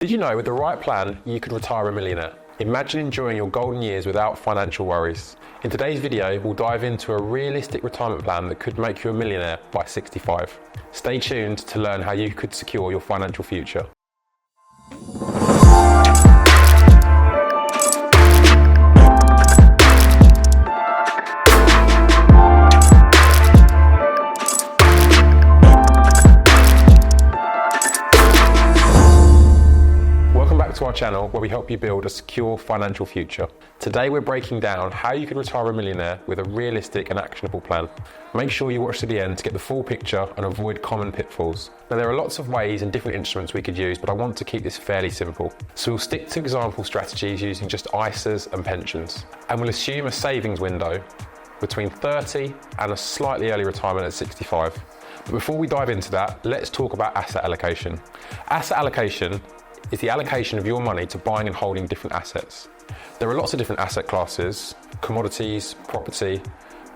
Did you know with the right plan, you could retire a millionaire? Imagine enjoying your golden years without financial worries. In today's video, we'll dive into a realistic retirement plan that could make you a millionaire by 65. Stay tuned to learn how you could secure your financial future. To our channel where we help you build a secure financial future. Today we're breaking down how you can retire a millionaire with a realistic and actionable plan. Make sure you watch to the end to get the full picture and avoid common pitfalls. Now there are lots of ways and different instruments we could use, but I want to keep this fairly simple. So we'll stick to example strategies using just ISAs and pensions. And we'll assume a savings window between 30 and a slightly early retirement at 65. But before we dive into that, let's talk about asset allocation. Asset allocation is the allocation of your money to buying and holding different assets. There are lots of different asset classes, commodities, property,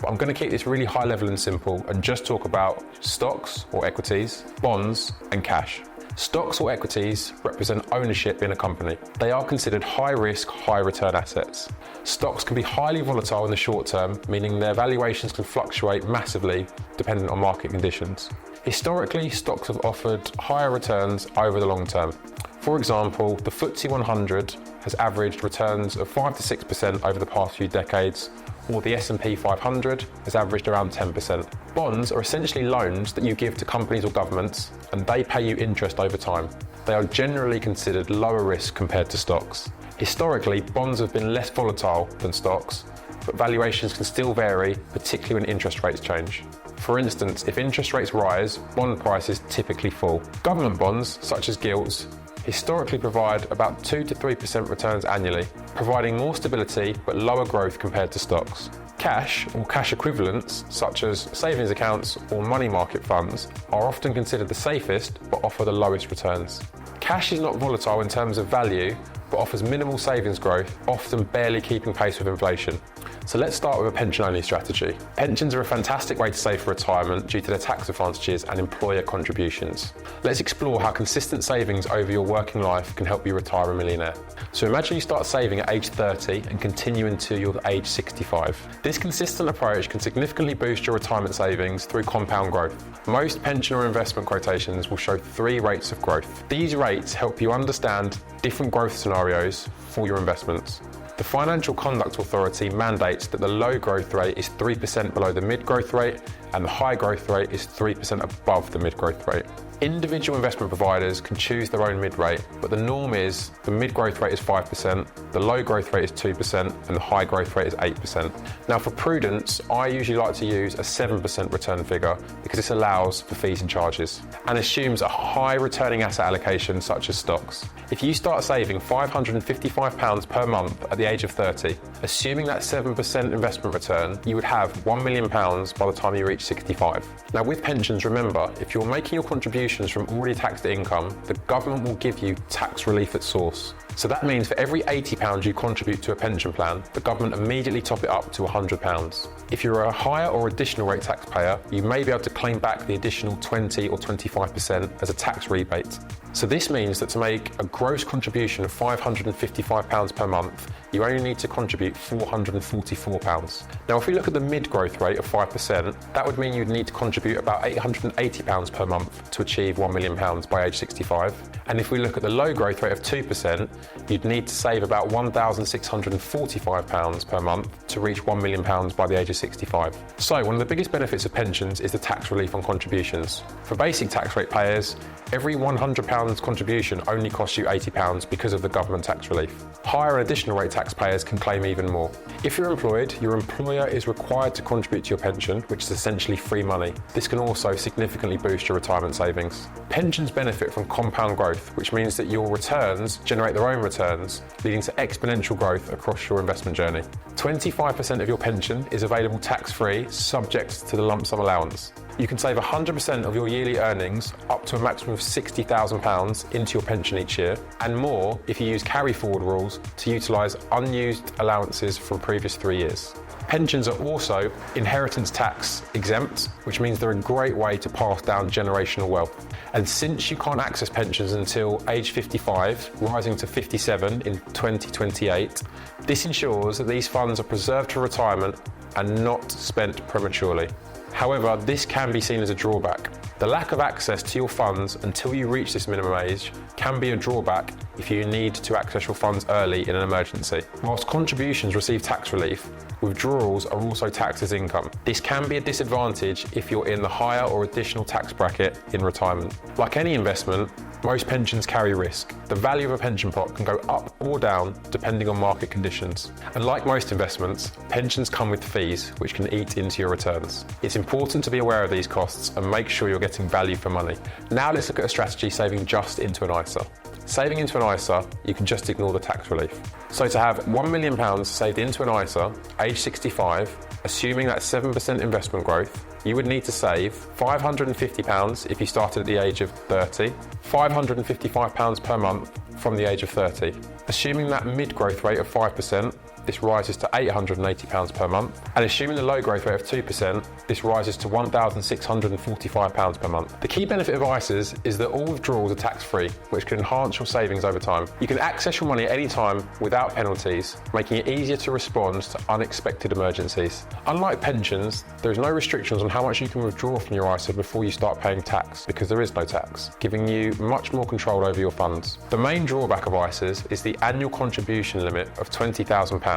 but I'm going to keep this really high level and simple and just talk about stocks or equities, bonds and cash. Stocks or equities represent ownership in a company. They are considered high risk, high return assets. Stocks can be highly volatile in the short term, meaning their valuations can fluctuate massively depending on market conditions. Historically, stocks have offered higher returns over the long term. For example, the FTSE 100 has averaged returns of 5 to 6% over the past few decades, or the S&P 500 has averaged around 10%. Bonds are essentially loans that you give to companies or governments, and they pay you interest over time. They are generally considered lower risk compared to stocks. Historically, bonds have been less volatile than stocks, but valuations can still vary, particularly when interest rates change. For instance, if interest rates rise, bond prices typically fall. Government bonds, such as gilts, historically provide about 2 to 3% returns annually, providing more stability but lower growth compared to stocks. Cash or cash equivalents, such as savings accounts or money market funds, are often considered the safest but offer the lowest returns. Cash is not volatile in terms of value, but offers minimal savings growth, often barely keeping pace with inflation. So let's start with a pension-only strategy. Pensions are a fantastic way to save for retirement due to their tax advantages and employer contributions. Let's explore how consistent savings over your working life can help you retire a millionaire. So imagine you start saving at age 30 and continue until you're age 65. This consistent approach can significantly boost your retirement savings through compound growth. Most pension or investment quotations will show 3 rates of growth. These rates help you understand different growth scenarios for your investments. The Financial Conduct Authority mandates that the low growth rate is 3% below the mid-growth rate and the high growth rate is 3% above the mid-growth rate. Individual investment providers can choose their own mid-rate, but the norm is the mid-growth rate is 5%, the low growth rate is 2%, and the high growth rate is 8%. Now for prudence, I usually like to use a 7% return figure because this allows for fees and charges and assumes a high returning asset allocation such as stocks. If you start saving £555 per month at the age of 30, assuming that 7% investment return, you would have £1 million by the time you reach 65. Now with pensions, remember, if you're making your contributions from already taxed income, the government will give you tax relief at source. So that means for every £80 you contribute to a pension plan, the government immediately top it up to £100. If you're a higher or additional rate taxpayer, you may be able to claim back the additional 20 or 25% as a tax rebate. So this means that to make a gross contribution of £555 per month, you only need to contribute £444. Now if we look at the mid-growth rate of 5%, that would mean you'd need to contribute about £880 per month to achieve £1 million by age 65. And if we look at the low growth rate of 2%, you'd need to save about £1,645 per month to reach £1 million by the age of 65. So one of the biggest benefits of pensions is the tax relief on contributions. For basic tax rate payers, every £100 contribution only costs you £80 because of the government tax relief. Higher and additional rate taxpayers can claim even more. If you're employed, your employer is required to contribute to your pension, which is essentially free money. This can also significantly boost your retirement savings. Pensions benefit from compound growth, which means that your returns generate their own returns, leading to exponential growth across your investment journey. 25% of your pension is available tax-free, subject to the lump sum allowance. You can save 100% of your yearly earnings up to a maximum of £60,000 £1,000 into your pension each year, and more if you use carry forward rules to utilise unused allowances from previous 3 years. Pensions are also inheritance tax exempt, which means they're a great way to pass down generational wealth. And since you can't access pensions until age 55, rising to 57 in 2028, this ensures that these funds are preserved for retirement and not spent prematurely. However, this can be seen as a drawback. The lack of access to your funds until you reach this minimum age can be a drawback if you need to access your funds early in an emergency. Whilst contributions receive tax relief, withdrawals are also taxed as income. This can be a disadvantage if you're in the higher or additional tax bracket in retirement. Like any investment, most pensions carry risk. The value of a pension pot can go up or down depending on market conditions. And like most investments, pensions come with fees which can eat into your returns. It's important to be aware of these costs and make sure you're getting value for money. Now let's look at a strategy saving just into an ISA. Saving into an ISA, you can just ignore the tax relief. So to have £1 million saved into an ISA, age 65, assuming that's 7% investment growth, you would need to save £550 if you started at the age of 30, £555 per month from the age of 30. Assuming that mid-growth rate of 5%, this rises to £880 per month. And assuming the low growth rate of 2%, this rises to £1,645 per month. The key benefit of ISAs is that all withdrawals are tax-free, which can enhance your savings over time. You can access your money at any time without penalties, making it easier to respond to unexpected emergencies. Unlike pensions, there is no restrictions on how much you can withdraw from your ISA before you start paying tax, because there is no tax, giving you much more control over your funds. The main drawback of ISAs is the annual contribution limit of £20,000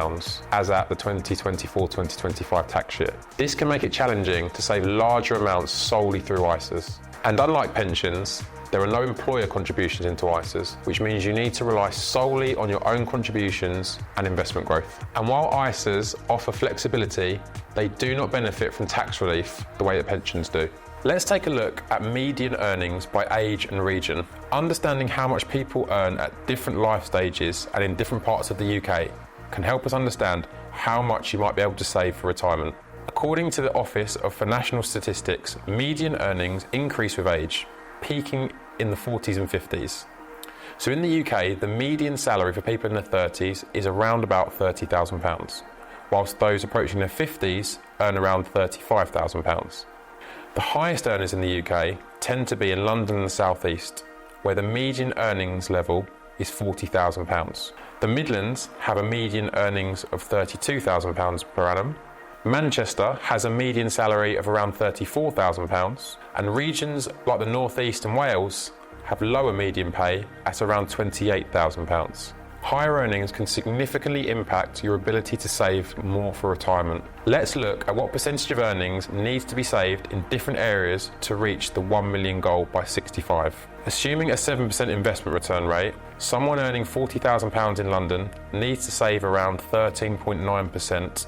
as at the 2024-2025 tax year. This can make it challenging to save larger amounts solely through ISAs. And unlike pensions, there are no employer contributions into ISAs, which means you need to rely solely on your own contributions and investment growth. And while ISAs offer flexibility, they do not benefit from tax relief the way that pensions do. Let's take a look at median earnings by age and region. Understanding how much people earn at different life stages and in different parts of the UK can help us understand how much you might be able to save for retirement. According to the Office for National Statistics, median earnings increase with age, peaking in the 40s and 50s. So in the UK, the median salary for people in their 30s is around about £30,000, whilst those approaching their 50s earn around £35,000. The highest earners in the UK tend to be in London and the South East, where the median earnings level is £40,000. The Midlands have a median earnings of £32,000 per annum. Manchester has a median salary of around £34,000, and regions like the North East and Wales have lower median pay at around £28,000. Higher earnings can significantly impact your ability to save more for retirement. Let's look at what percentage of earnings needs to be saved in different areas to reach the 1 million goal by 65. Assuming a 7% investment return rate, someone earning £40,000 in London needs to save around 13.9%,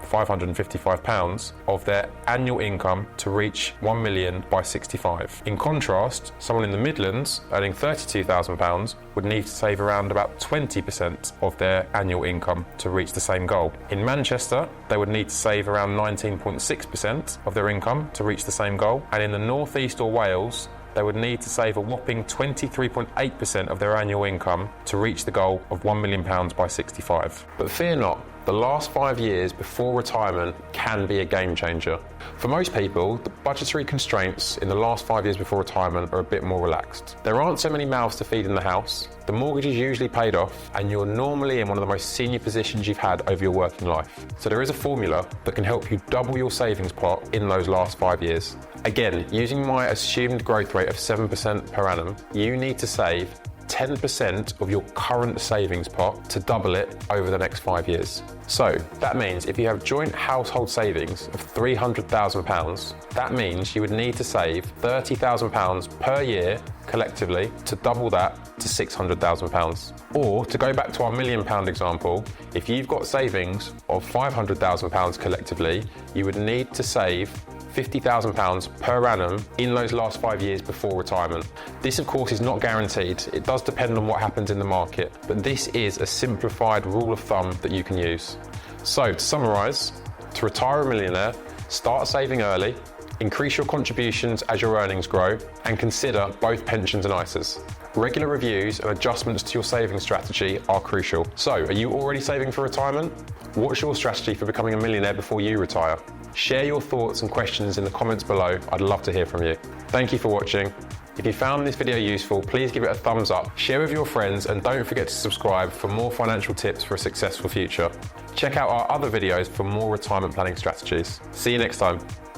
£555, of their annual income to reach 1 million by 65. In contrast, someone in the Midlands earning £32,000 would need to save around about 20% of their annual income to reach the same goal. In Manchester, they would need to save around 19.6% of their income to reach the same goal, and in the North East or Wales, they would need to save a whopping 23.8% of their annual income to reach the goal of £1 million by 65. But fear not, the last 5 years before retirement can be a game changer. For most people, the budgetary constraints in the last 5 years before retirement are a bit more relaxed. There aren't so many mouths to feed in the house, the mortgage is usually paid off, and you're normally in one of the most senior positions you've had over your working life. So there is a formula that can help you double your savings pot in those last 5 years. Again, using my assumed growth rate of 7% per annum, you need to save 10% of your current savings pot to double it over the next 5 years. So that means if you have joint household savings of £300,000, that means you would need to save £30,000 per year collectively to double that to £600,000. Or to go back to our £1 million example, if you've got savings of £500,000 collectively, you would need to save £50,000 per annum in those last 5 years before retirement. This, of course, is not guaranteed. It does depend on what happens in the market, but this is a simplified rule of thumb that you can use. So, to summarise, to retire a millionaire, start saving early, increase your contributions as your earnings grow, and consider both pensions and ISAs. Regular reviews and adjustments to your saving strategy are crucial. So, are you already saving for retirement? What's your strategy for becoming a millionaire before you retire? Share your thoughts and questions in the comments below. I'd love to hear from you. Thank you for watching. If you found this video useful, please give it a thumbs up, share with your friends, and don't forget to subscribe for more financial tips for a successful future. Check out our other videos for more retirement planning strategies. See you next time.